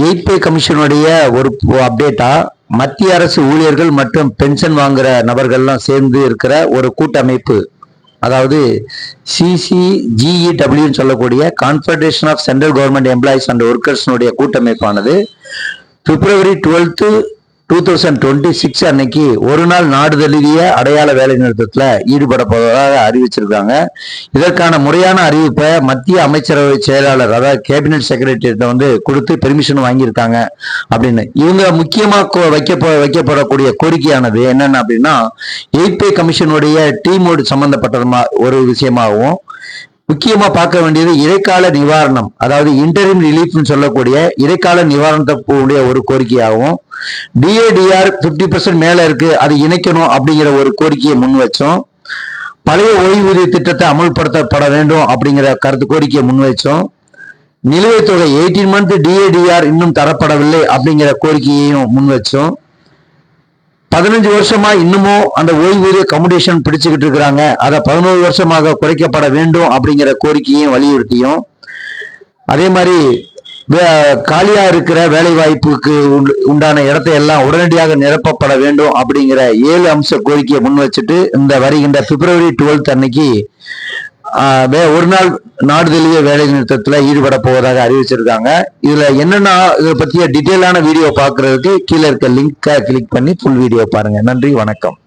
Eight பே கமிஷனுடைய ஒரு அப்டேட்டா மத்திய அரசு ஊழியர்கள் மற்றும் பென்ஷன் வாங்குற நபர்கள்லாம் சேர்ந்து இருக்கிற ஒரு கூட்டமைப்பு, அதாவது CCGEWன்னு சொல்லக்கூடிய confederation of central government employees and ஒர்க்கர்ஸ்னுடைய கூட்டமைப்பானது February 12, 2026 அன்னைக்கு ஒரு நாள் நாடு தழுவிய அடையாள வேலை நிறுத்தத்தில் ஈடுபட போவதாக அறிவிச்சிருக்காங்க. இதற்கான முறையான அறிவிப்பை மத்திய அமைச்சரவை செயலாளர், அதாவது கேபினட் செக்ரட்டரியிட்ட கொடுத்து பெர்மிஷன் வாங்கியிருக்காங்க அப்படின்னு. இவங்க முக்கியமா வைக்கப்படக்கூடிய கோரிக்கையானது என்னென்ன அப்படின்னா, எயிட் பே கமிஷனுடைய டீமோடு சம்பந்தப்பட்ட ஒரு விஷயமாகவும், முக்கியமா பார்க்க வேண்டியது இடைக்கால நிவாரணம், அதாவது இன்டரிம் ரிலீஃப்னு சொல்லக்கூடிய இடைக்கால நிவாரணத்தை ஒரு கோரிக்கையாகவும், DADR 50% மேல இருக்கு, அது இணைக்கணும் அப்படிங்கிற ஒரு கோரிக்கையை முன் வச்சோம். பழைய ஓய்வூதிய திட்டத்தை அமல்படுத்தப்பட வேண்டும் அப்படிங்கிற கோரிக்கையை முன் வச்சோம். நிலுவைத் தொகை 18 month DADR இன்னும் தரப்படவில்லை அப்படிங்கிற கோரிக்கையையும் முன் வச்சோம். 15 வருஷமா இன்னமும் அந்த ஓய்வூதிய கம்யூடேஷன் பிடிச்சுக்கிட்டு இருக்கிறாங்க, அதை 11 வருஷமாக குறைக்கப்பட வேண்டும் அப்படிங்கிற கோரிக்கையும் வலியுறுத்தியும், அதே மாதிரி காலியா இருக்கிற வேலை வாய்ப்புக்கு உண்டான இடத்தை எல்லாம் உடனடியாக நிரப்பப்பட வேண்டும் அப்படிங்கிற 7 அம்ச கோரிக்கையை முன் வச்சுட்டு இந்த வருகின்ற February 12 அன்னைக்கு ஒரு நாள் நாடு தழுவிய வேலை நிறுத்தத்தில் ஈடுபட போவதாக அறிவிச்சிருக்காங்க. இதுல என்னன்னா, இதை பத்திய டீட்டெயிலான வீடியோ பார்க்கறதுக்கு கீழே இருக்க லிங்கை கிளிக் பண்ணி ஃபுல் வீடியோ பாருங்க. நன்றி, வணக்கம்.